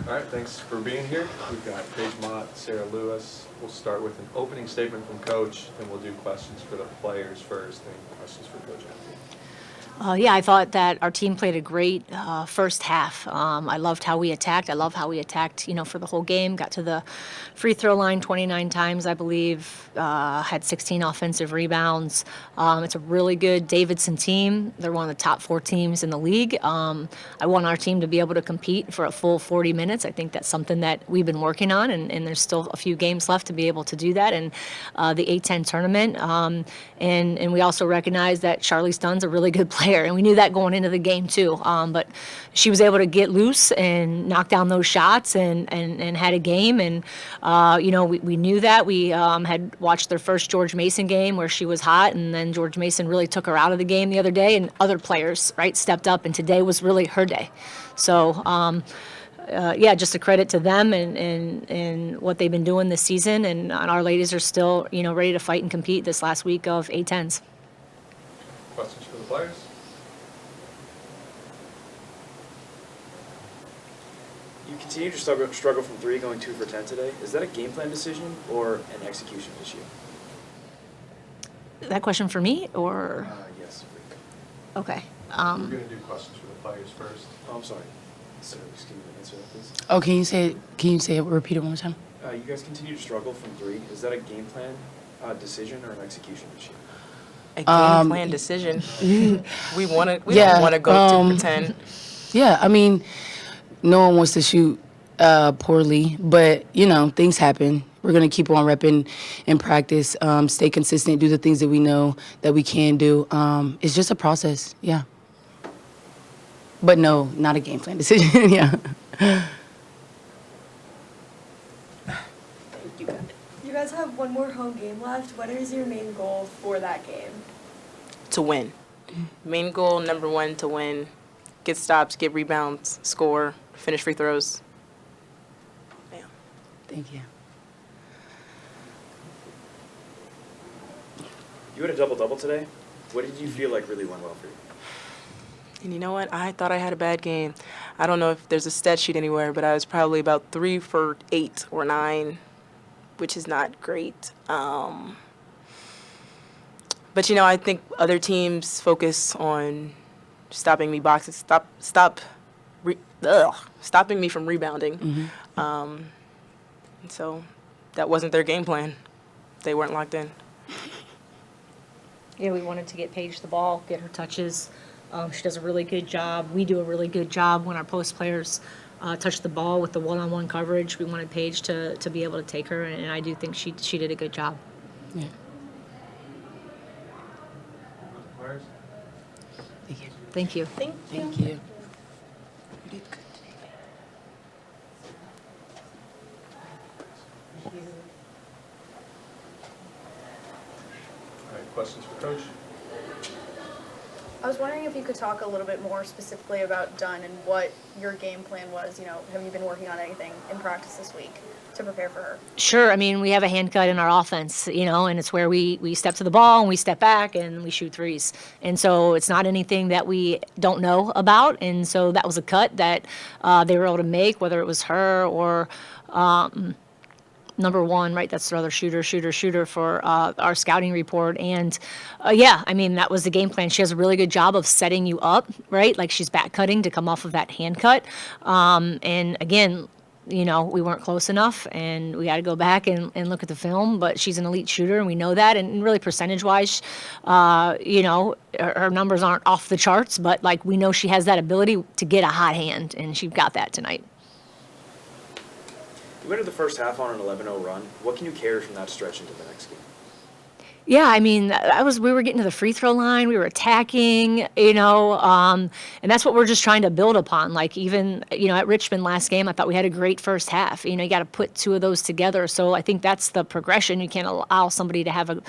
All right, thanks for being here. We've got Paige Mott, Sarah Lewis. We'll start with an opening statement from Coach, and we'll do questions for the players first, and questions for Coach after. Yeah, I thought that our team played a great first half. I loved how we attacked. I love how we attacked, for the whole game. Got to the free throw line 29 times, I believe. Had 16 offensive rebounds. It's a really good Davidson team. They're one of the top 4 teams in the league. I want our team to be able to compete for a full 40 minutes. I think that's something that we've been working on, and there's still a few games left to be able to do that in the A10 tournament. And we also recognize that Charlie Stunn's a really good player, and we knew that going into the game too. But she was able to get loose and knock down those shots and had a game. And we knew that. We had watched their first George Mason game where she was hot, and then George Mason really took her out of the game the other day, and other players stepped up, and today was really her day. So just a credit to them and what they've been doing this season, and our ladies are still ready to fight and compete this last week of A10s. Questions for the players? You continue to struggle from 3, going 2 for 10 today. Is that a game plan decision or an execution issue? That question for me, or? Yes. Okay. We're going to do questions for the players first. Oh, I'm sorry. So, just give me an answer to please. Oh, can you say it, repeat it one more time? You guys continue to struggle from 3. Is that a game plan decision or an execution issue? A game plan decision. We don't want to go 2 for 10. Yeah, I mean, no one wants to shoot poorly, but, things happen. We're going to keep on repping in practice, stay consistent, do the things that we know that we can do. It's just a process, yeah. But no, not a game plan decision, yeah. You guys have one more home game left. What is your main goal for that game? To win. Main goal, number 1, to win. Get stops, get rebounds, score, finish free throws. Bam. Thank you. You had a double-double today. What did you feel like really went well for you? And you know what? I thought I had a bad game. I don't know if there's a stat sheet anywhere, but I was probably about 3 for 8 or 9, which is not great. But, I think other teams focus on stopping me boxing, stopping me from rebounding. Mm-hmm. And so that wasn't their game plan. They weren't locked in. Yeah, we wanted to get Paige the ball, get her touches. She does a really good job. We do a really good job when our post players touch the ball with the one-on-one coverage. We wanted Paige to be able to take her, and I do think she did a good job. Yeah. Players? Thank you. Thank you. Thank you. You did good today. All right, questions for Coach? I was wondering if you could talk a little bit more specifically about Dunn and what your game plan was. Have you been working on anything in practice this week to prepare for her? Sure. I mean, we have a hand cut in our offense, and it's where we step to the ball and we step back and we shoot threes. And so it's not anything that we don't know about. And so that was a cut that they were able to make, whether it was her or number 1, right? That's the other shooter for our scouting report. And that was the game plan. She has a really good job of setting you up, right? Like she's back cutting to come off of that hand cut. And again, we weren't close enough, and we got to go back and look at the film. But she's an elite shooter, and we know that. And really, percentage-wise, her numbers aren't off the charts. But we know she has that ability to get a hot hand, and she got that tonight. You entered the first half on an 11-0 run. What can you carry from that stretch into the next game? Yeah, I mean, we were getting to the free throw line, we were attacking, and that's what we're just trying to build upon. Like even, at Richmond last game, I thought we had a great first half. You got to put 2 of those together. So I think that's the progression. You can't allow somebody to have a,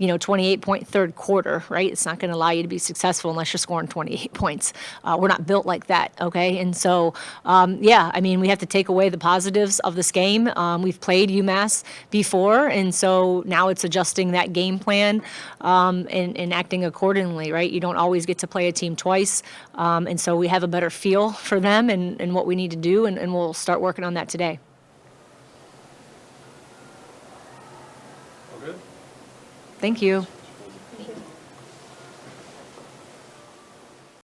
28-point third quarter, right? It's not going to allow you to be successful unless you're scoring 28 points. We're not built like that, okay? And so, we have to take away the positives of this game. We've played UMass before, and so now it's adjusting that game plan and acting accordingly, right? You don't always get to play a team twice. And so we have a better feel for them and what we need to do, and we'll start working on that today. All good? Thank you.